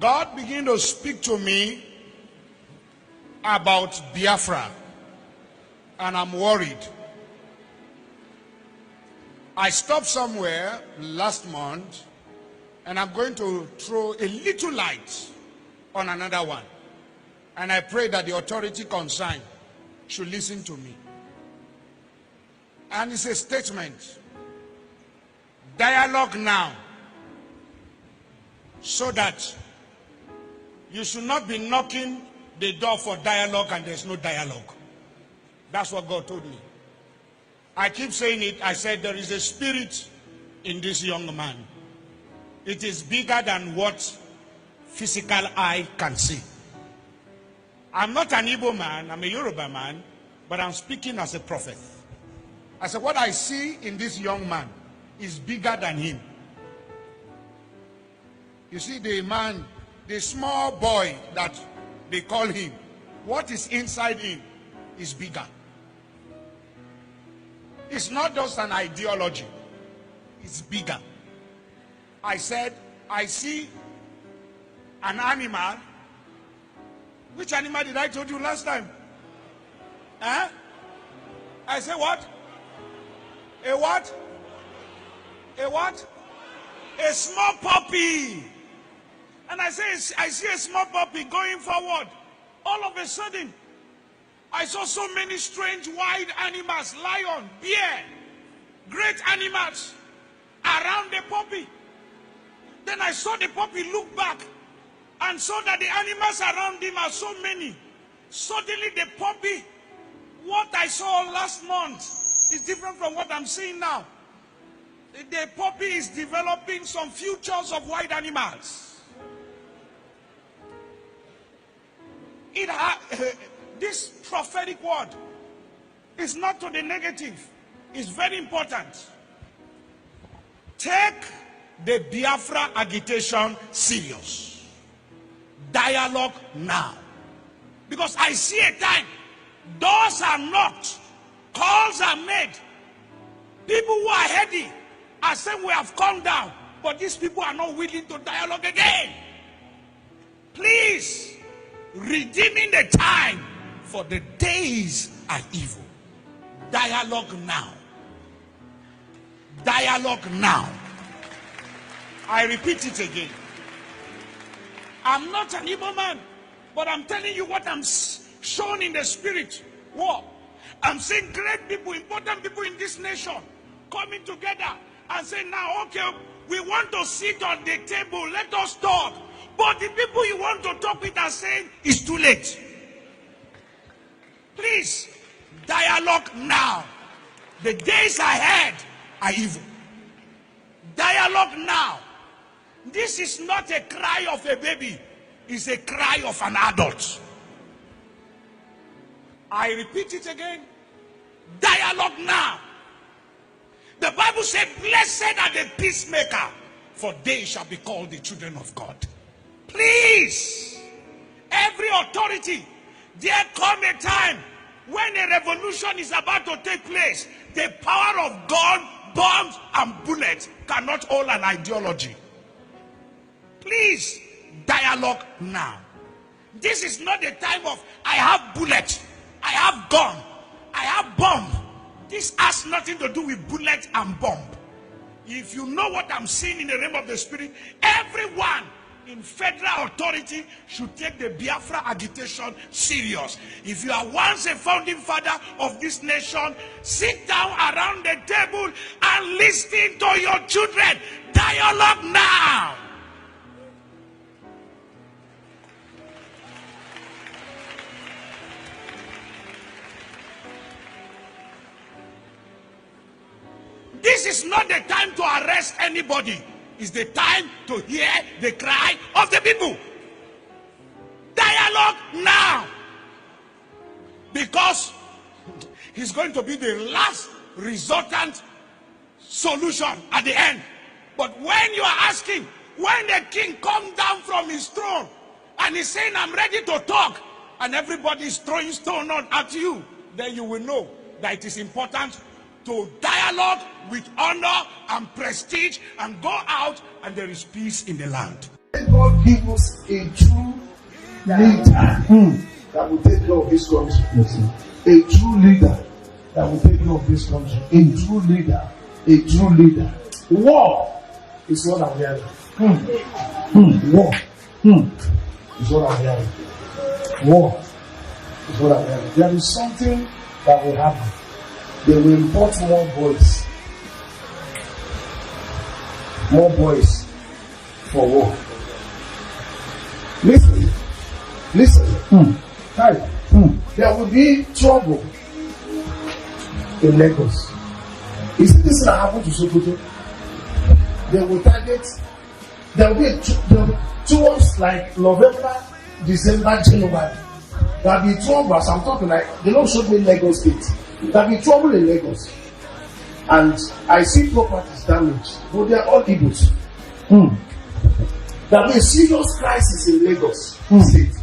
God began to speak to me about Biafra, and I'm worried. I stopped somewhere last month, and I'm going to throw a little light on another one. And I pray that the authority concerned should listen to me. And it's a statement. Dialogue now, so that you should not be knocking the door for dialogue and there's no dialogue. That's what God told me. I keep saying it. I said there is a spirit in this young man. It is bigger than what physical eye can see. I'm not an Igbo man, I'm a Yoruba man, but I'm speaking as a prophet. I said what I see in this young man is bigger than him. You see, the man, the small boy that they call him, what is inside him is bigger. It's not just an ideology, it's bigger. I said, I see an animal. Which animal did I told you last time? Huh? I said what? A what? A what? A small puppy. And I say, I see a small puppy going forward. All of a sudden, I saw so many strange wild animals, lion, bear, great animals around the puppy. Then I saw the puppy look back and saw that the animals around him are so many. Suddenly the puppy, what I saw last month is different from what I'm seeing now. The puppy is developing some futures of wild animals. This prophetic word is not to the negative. It's very important. Take the Biafra agitation serious. Dialogue now. Because I see a time, doors are knocked, calls are made. People who are heady are saying we have come down, but these people are not willing to dialogue again. Please, redeeming the time, for the days are evil. Dialogue now. Dialogue now. I repeat it again. I'm not an evil man, but I'm telling you what I'm shown in the spirit. What? I'm seeing great people, important people in this nation coming together and saying, now, okay, we want to sit on the table, let us talk. But the people you want to talk with are saying, it's too late. Please, dialogue now. The days ahead are evil. Dialogue now. This is not a cry of a baby. It's a cry of an adult. I repeat it again. Dialogue now. The Bible said, blessed are the peacemaker, for they shall be called the children of God. Please, every authority, there come a time when a revolution is about to take place. The power of gun, bombs, and bullets cannot hold an ideology. Please, dialogue now. This is not the time of, I have bullet, I have gun, I have bomb. This has nothing to do with bullet and bomb. If you know what I'm seeing in the realm of the spirit, everyone in federal authority should take the Biafra agitation serious. If you are once a founding father of this nation, sit down around the table and listen to your children. Dialogue now. This is not the time to arrest anybody. It's the time to hear the cry of the people. Dialogue now. Because he's going to be the last resultant solution at the end. But when you are asking, when the king comes down from his throne and he's saying, I'm ready to talk, and everybody is throwing stone at you, then you will know that it is important to dialogue with honor and prestige and go out, and there is peace in the land. God give us a true leader that will take care of this country. Yes, a true leader that will take care of this country. A true leader. A true leader. War is what I'm hearing. War is what I'm hearing. War is what I'm hearing. There is something that will happen. They will import more boys. More boys for war. Listen. Right. There will be trouble in Lagos. You see this that happened to Sokoto? They will target. There will be towards like November, December, January. There will be trouble. As I'm talking, like they don't show me Lagos State. There will be trouble in Lagos, and I see properties damaged. But they are all Igbos. There will be a serious crisis in Lagos State.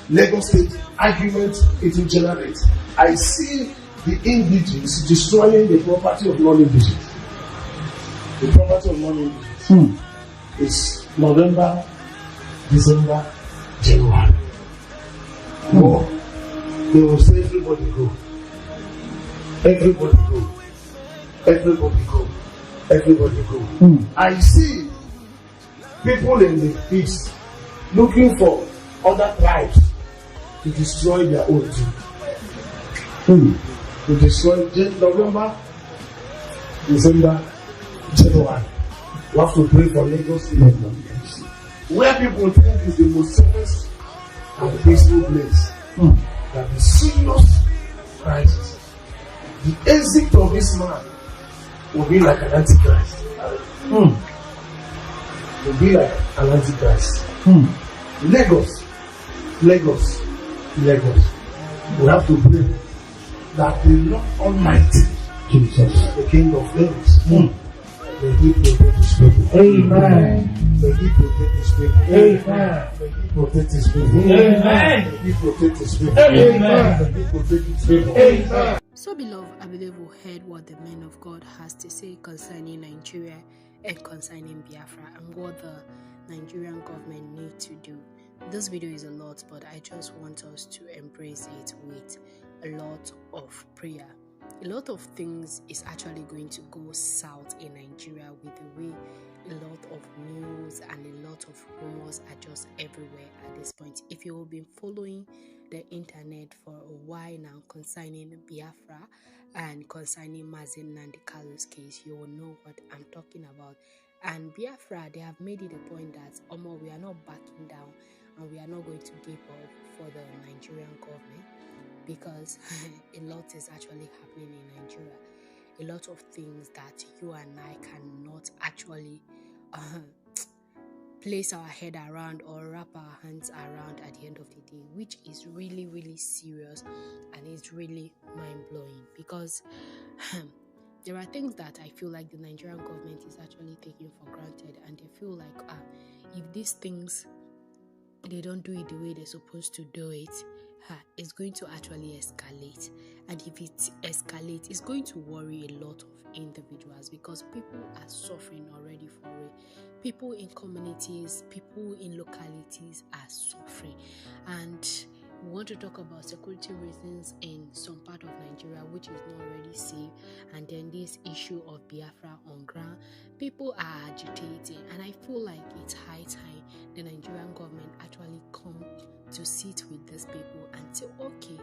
Lagos State argument it will generate. I see the indigenous destroying the property of non-indigenous. The property of non-indigenous is November, December, January. War. They will say everybody go. Everybody go. Everybody go. Everybody go. I see people in the east looking for other tribes to destroy their own too. To destroy November, December, January. You have to pray for Lagos where people think is the most safest and peaceful place. That the serious crisis. The exit of this man will be like an antichrist. Will be like an antichrist. Lagos. We have to pray that the Lord Almighty, Jesus, the King of Kings, may He protect His people. Amen. May He protect His people. Amen. May He protect His people. Amen. May He protect His people. Amen. May He protect His people. Amen. So, beloved, I believe we heard what the man of God has to say concerning Nigeria and concerning Biafra and what the Nigerian government need to do. This video is a lot, but I just want us to embrace it with a lot of prayer. A lot of things is actually going to go south in Nigeria with the way a lot of news and a lot of rumors are just everywhere at this point. If you have been following the internet for a while now concerning Biafra and concerning Mazi Nnamdi Kalu's case, you will know what I'm talking about. And Biafra, they have made it a point that we are not backing down and we are not going to give up for the Nigerian government, because a lot is actually happening in Nigeria. A lot of things that you and I cannot actually place our head around or wrap our hands around at the end of the day, which is really, really serious and is really mind-blowing, because there are things that I feel like the Nigerian government is actually taking for granted, and they feel like if these things, they don't do it the way they're supposed to do it, it's going to actually escalate. And if it escalates, it's going to worry a lot of individuals, because people are suffering already for it. People in communities, people in localities are suffering. And we want to talk about security reasons in some part of Nigeria which is not already safe, and then this issue of Biafra on ground. People are agitating, and I feel like it's high time the Nigerian government actually come to sit with these people and say, okay,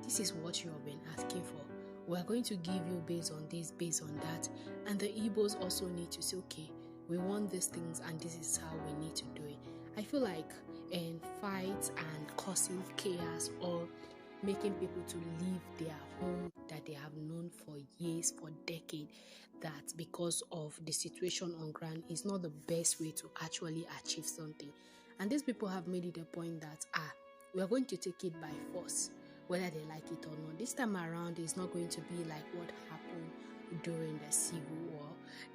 this is what you have been asking for. We are going to give you based on this, based on that. And the Igbos also need to say, okay, we want these things and this is how we need to do it. I feel like in fights and causing chaos or making people to leave their home that they have known for years, for decades, that because of the situation on ground is not the best way to actually achieve something. And these people have made it a point that we are going to take it by force, whether they like it or not. This time around, it's not going to be like what happened during the Civil War.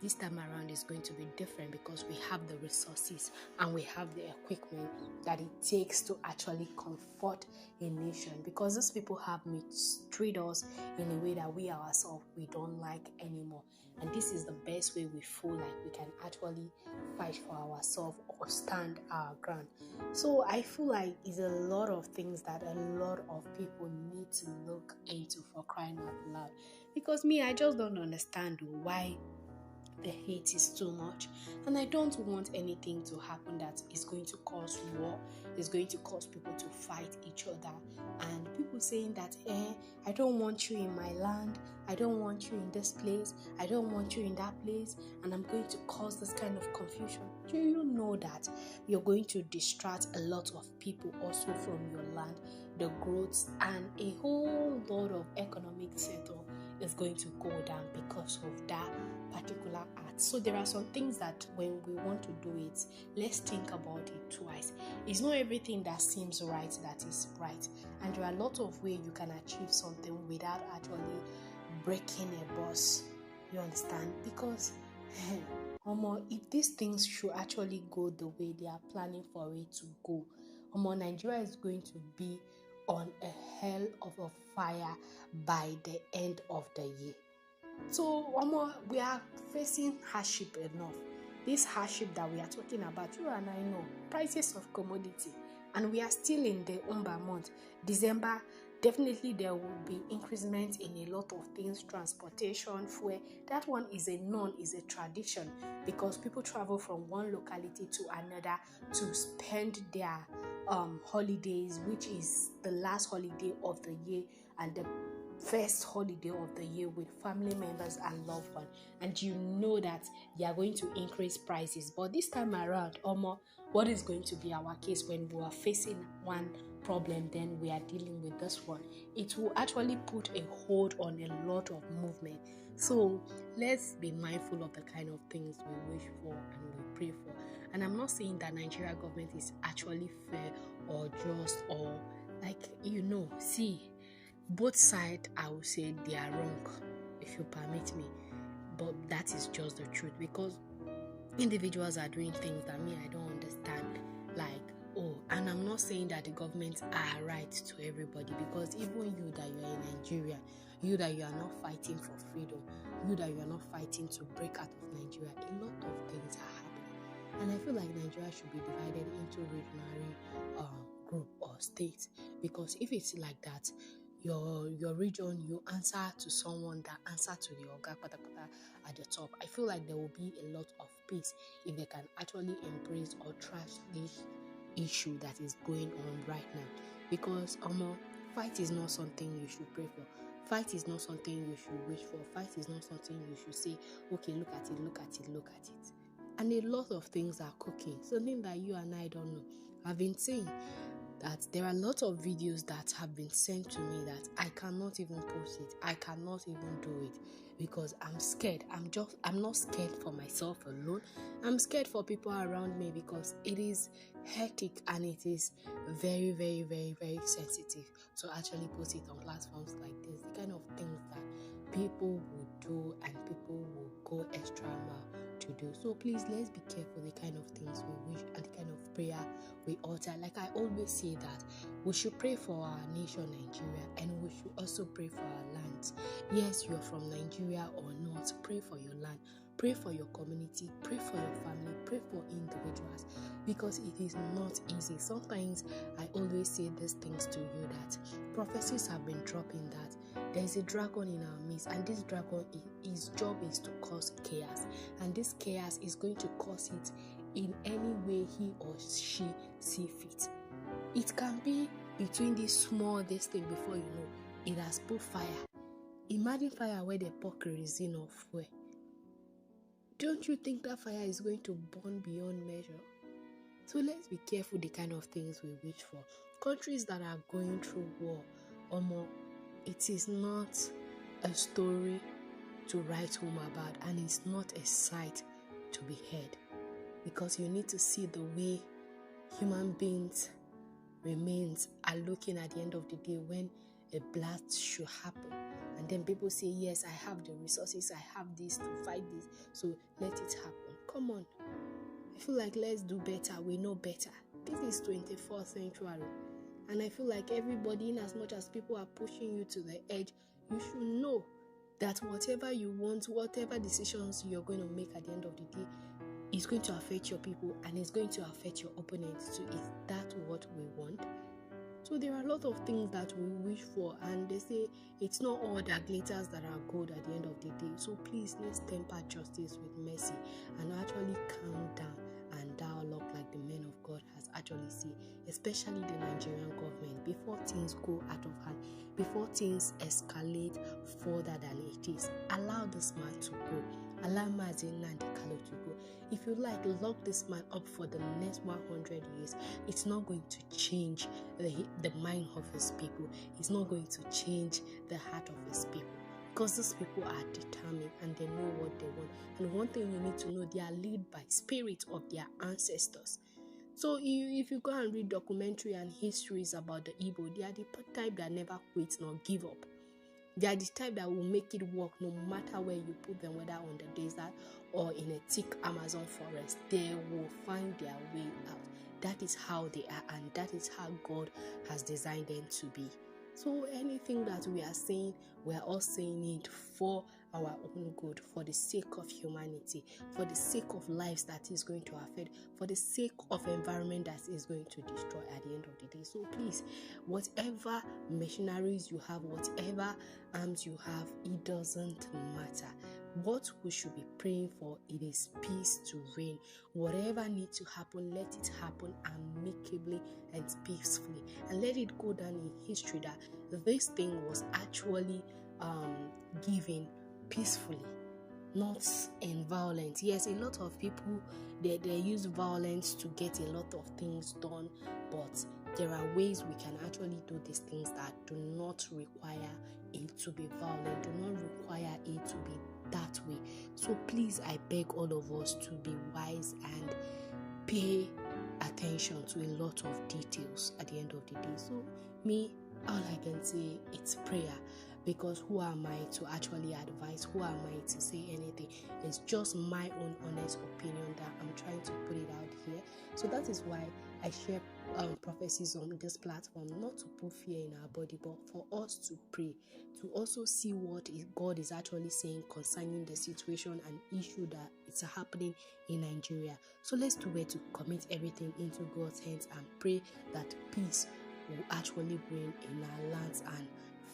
this time around is going to be different because we have the resources and we have the equipment that it takes to actually comfort a nation, because those people have mistreated us in a way that we ourselves we don't like anymore. And this is the best way we feel like we can actually fight for ourselves or stand our ground. So I feel like it's a lot of things that a lot of people need to look into, for crying out loud. Because me, I just don't understand why the hate is too much, and I don't want anything to happen that is going to cause war, is going to cause people to fight each other, and people saying that I don't want you in my land, I don't want you in this place, I don't want you in that place, and I'm going to cause this kind of confusion. Do you know that you're going to distract a lot of people also from your land, the growth, and a whole lot of economic settle is going to go down because of that particular act. So there are some things that when we want to do it, let's think about it twice. It's not everything that seems right that is right, and there are a lot of ways you can achieve something without actually breaking a boss. You understand? Because if these things should actually go the way they are planning for it to go, Nigeria is going to be on a hell of a fire by the end of the year. So we are facing hardship enough. This hardship that we are talking about, you and I know, prices of commodity, and we are still in the Umba month. December, definitely there will be increment in a lot of things, transportation, fuel. That one is a tradition, because people travel from one locality to another to spend their holidays, which is the last holiday of the year and the first holiday of the year, with family members and loved ones. And you know that they are going to increase prices. But this time around, what is going to be our case when we are facing one problem, then we are dealing with this one? It will actually put a hold on a lot of movement. So let's be mindful of the kind of things we wish for and we pray for. And I'm not saying that Nigeria government is actually fair or just or see, both sides, I would say they are wrong, if you permit me. But that is just the truth, because individuals are doing things that me, I don't understand. And I'm not saying that the governments are right to everybody, because even you that you are in Nigeria, you that you are not fighting for freedom, you that you are not fighting to break out of Nigeria, a lot of things are happening. And I feel like Nigeria should be divided into regional group or states, because if it's like that, your region, you answer to someone that answer to the Oga at the top. I feel like there will be a lot of peace if they can actually embrace or trash this issue that is going on right now. Because fight is not something you should pray for. Fight is not something you should wish for. Fight is not something you should say, okay, look at it. And a lot of things are cooking, something that you and I don't know. I've been saying that there are a lot of videos that have been sent to me that I cannot even post it. I cannot even do it because I'm scared. I'm not scared for myself alone. I'm scared for people around me, because it is hectic and it is very, very, very, very sensitive to actually post it on platforms like this. The kind of things that people will do and people will go extra mile to do. So please, let's be careful the kind of things we wish and the kind of prayer we utter. Like I always say that we should pray for our nation, Nigeria, and we should also pray for our lands. Yes, you're from Nigeria or not, pray for your land, pray for your community, pray for your family, pray for individuals, because it is not easy. Sometimes I always say these things to you, that prophecies have been dropping that there is a dragon in our midst, and this dragon, his job is to cause chaos, and this chaos is going to cause it in any way he or she see fit. It can be between this thing before you know it has put fire. Imagine fire where they pour kerosene or fuel. Don't you think that fire is going to burn beyond measure? So let's be careful the kind of things we wish for. Countries that are going through war, it is not a story to write home about, and it's not a sight to be heard, because you need to see the way human beings remains are looking at the end of the day when a blast should happen, and then people say, yes, I have the resources, I have this to fight this, so let it happen. Come on. I feel like let's do better. We know better. This is 24th century, and I feel like everybody, in as much as people are pushing you to the edge, you should know that whatever you want, whatever decisions you're going to make at the end of the day, is going to affect your people and it's going to affect your opponents. So is that what we want? So there are a lot of things that we wish for, and they say it's not all that glitters that are gold at the end of the day. So please, let's temper justice with mercy and actually calm down and dialogue like the men of God has actually said, especially the Nigerian government, before things go out of hand, before things escalate further than it is. Allow this man to go. Allow 𝐒𝐻𝐫𝐤𝐻𝐞 to go. If you like, lock this man up for the next 100 years. It's not going to change the mind of his people. It's not going to change the heart of his people. Because these people are determined and they know what they want. And one thing you need to know, they are led by spirit of their ancestors. So if you go and read documentary and histories about the Igbo, they are the type that never quit nor give up. They are the type that will make it work no matter where you put them, whether on the desert or in a thick Amazon forest. They will find their way out. That is how they are, and that is how God has designed them to be. So anything that we are saying, we are all saying it for our own good, for the sake of humanity, for the sake of lives that is going to affect, for the sake of environment that is going to destroy at the end of the day. So please, whatever machineries you have, whatever arms you have, it doesn't matter. What we should be praying for, it is peace to reign. Whatever needs to happen, let it happen amicably and peacefully, and let it go down in history that this thing was actually given peacefully, not in violence. Yes, a lot of people they use violence to get a lot of things done, but there are ways we can actually do these things that do not require it to be violent, do not require it to be that way. So please, I beg all of us to be wise and pay attention to a lot of details at the end of the day. So me, all I can say, it's prayer. Because who am I to actually advise? Who am I to say anything? It's just my own honest opinion that I'm trying to put it out here. So that is why I share prophecies on this platform, not to put fear in our body, but for us to pray, to also see what God is actually saying concerning the situation and issue that is happening in Nigeria. So let's do it to commit everything into God's hands and pray that peace will actually reign in our lands and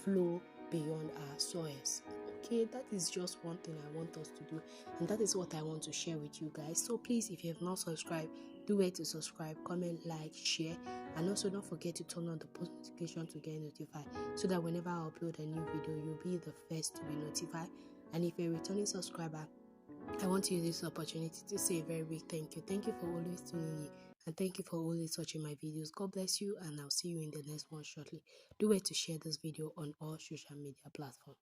flow beyond our soils. Okay, that is just one thing I want us to do, and that is what I want to share with you guys. So please, if you have not subscribed, do it to subscribe, comment, like, share, and also don't forget to turn on the post notification to get notified, so that whenever I upload a new video, you'll be the first to be notified. And if you're a returning subscriber, I want to use this opportunity to say a very big thank you. Thank you for always tuning in, and thank you for always watching my videos. God bless you, and I'll see you in the next one shortly. Do it to share this video on all social media platforms.